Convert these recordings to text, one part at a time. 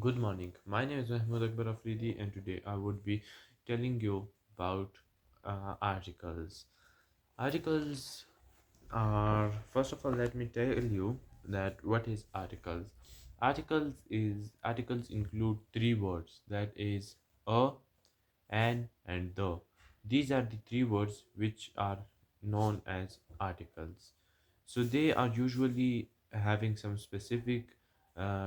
Good morning. My name is Mahmoud Akbar Afridi, and today I would be telling you about articles. Articles are, first of all, let me tell you that what is articles. Articles include three words, that is a, and the. These are the three words which are known as articles. So they are usually having some specific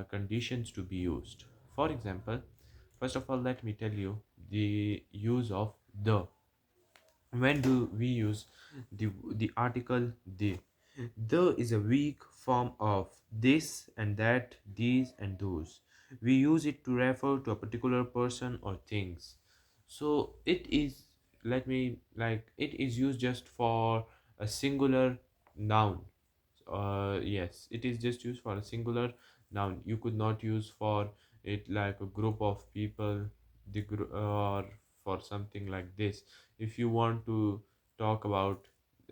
conditions to be used. For example, first of all, let me tell you the use of the. When do we use the article the? The is a weak form of this and that, these and those. We use it to refer to a particular person or things. So it is, let me like it is used just for a singular noun. Yes, it is just used for a singular noun. You could not use for it like a group of people, or for something like this. If you want to talk about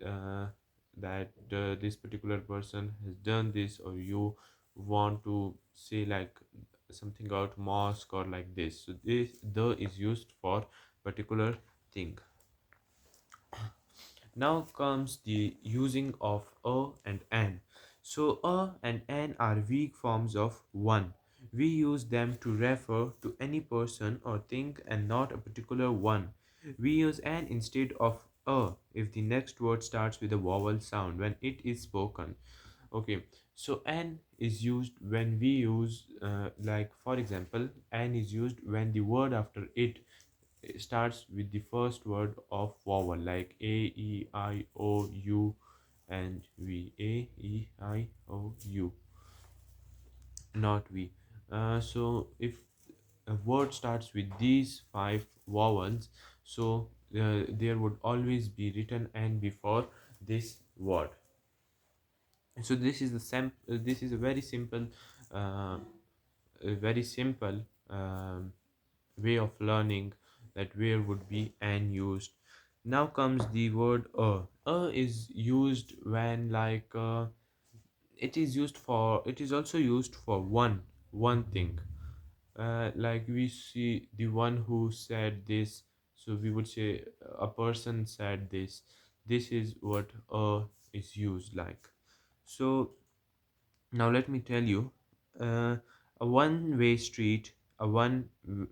uh, that this particular person has done this, or you want to say like something about mosque or like this, so this the is used for particular thing. Now comes the using of a and an. So a and an are weak forms of one. We use them to refer to any person or thing and not a particular one. We use an instead of a if the next word starts with a vowel sound when it is spoken. Okay, so an is used when we use, like for example, an is used when the word after it starts with the first word of vowel, like a, e, I, o, u, and v. A, e, I, o, u, not v. So if a word starts with these five vowels, so there would always be written n before this word. So this is the this is uh, a very simple way of learning that where would be and used. Now comes the word a. A is used when it is also used for one thing. Like we see the one who said this, so we would say a person said this. This is what a is used like. So now let me tell you, a one-way street, a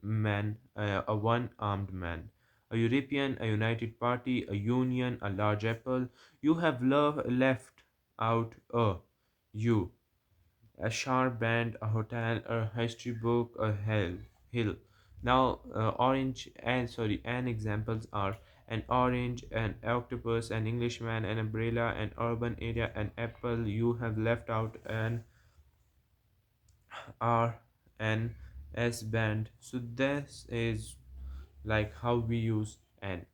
man, a one-armed man, a European, a united party, a union, a large apple. You have left out a you, a sharp band, a hotel, a history book, a hill. Now, orange and sorry, and examples are an orange, an octopus, an Englishman, an umbrella, an urban area, an apple. You have left out an R and S band. So this is like how we use N.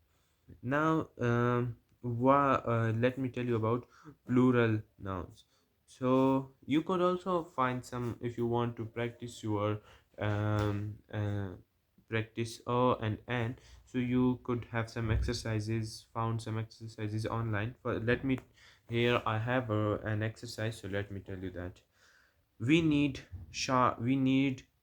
Now, let me tell you about plural nouns. So you could also find some if you want to practice your um, uh, practice O and N. So you could have some exercises, found some exercises online. But let me here I have an exercise. So let me tell you that we need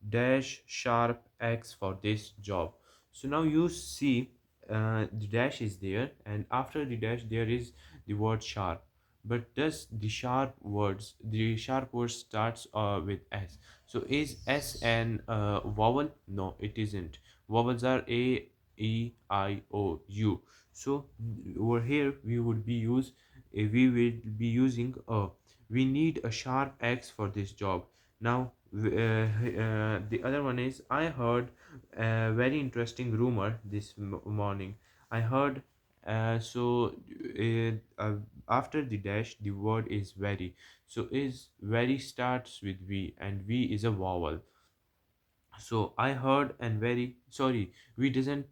dash sharp x for this job. So now you see the dash is there, and after the dash there is the word sharp. But does the sharp word starts with s? So is s an vowel? No, it isn't. Vowels are a, e, I, o, u. So over here we will be using a. We need a sharp x for this job. Now the other one is, I heard a very interesting rumor this morning. I heard after the dash the word is very. So is very starts with v, and v is a vowel. So I heard and very sorry, we isn't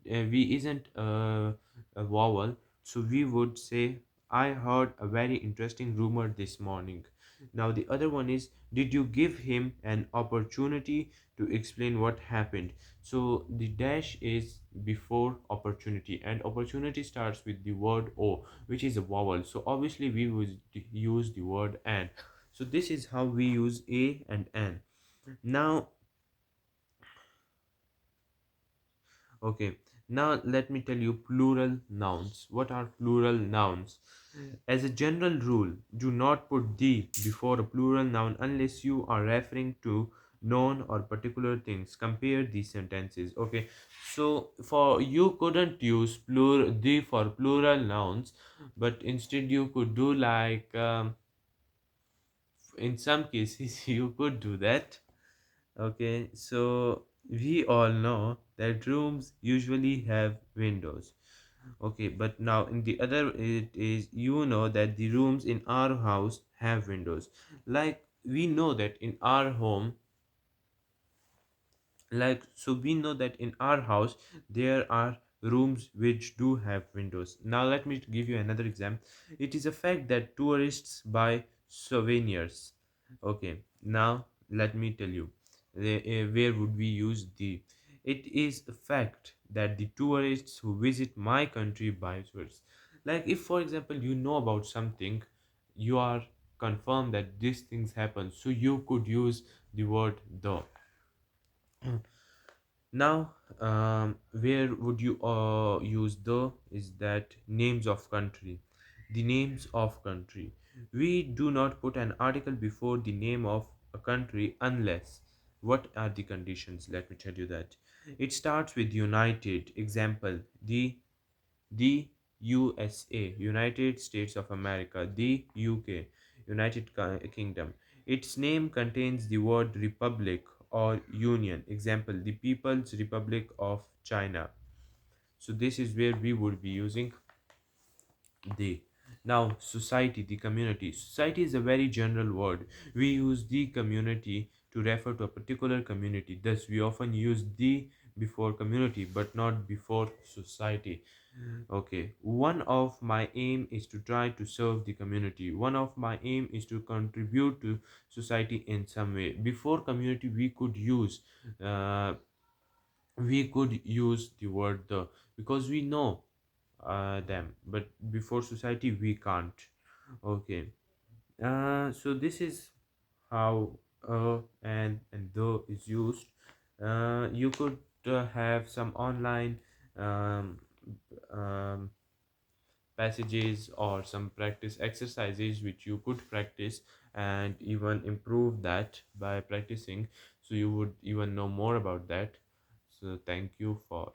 a vowel. So we would say, I heard a very interesting rumor this morning. Now the other one is, did you give him an opportunity to explain what happened? So the dash is before opportunity, and opportunity starts with the word o, which is a vowel. So obviously we would use the word and. So this is how we use a and an. Now Okay, now let me tell you plural nouns. What are plural nouns? As a general rule, do not put the before a plural noun unless you are referring to known or particular things. Compare these sentences. Okay, so for you couldn't use the for plural nouns, but instead you could do like in some cases you could do that. Okay, so we all know that rooms usually have windows. Okay, but now in the other it is you know that the rooms in our house have windows. Like we know that in our home, like so we know that in our house there are rooms which do have windows. Now let me give you another example. It is a fact that tourists buy souvenirs. Okay, now let me tell you where would we use the. It is a fact that the tourists who visit my country buy tourists. Like if for example you know about something, you are confirmed that these things happen, so you could use the word the. Now, where would you use the is that names of country. The names of country. We do not put an article before the name of a country unless. What are the conditions? Let me tell you that. It starts with United. Example, the USA, United States of America, the UK, Kingdom. Its name contains the word republic or union. Example, the People's Republic of China. So this is where we would be using the. Now, society, the community. Society is a very general word. We use the community to refer to a particular community. Thus, we often use the before community but not before society. Okay, one of my aim is to try to serve the community. One of my aim is to contribute to society in some way. Before community, uh, we could use the word the because we know them, but before society we can't. Okay, so this is how and the is used. You could have some online um, um, passages or some practice exercises which you could practice and even improve that by practicing, so you would even know more about that. So thank you for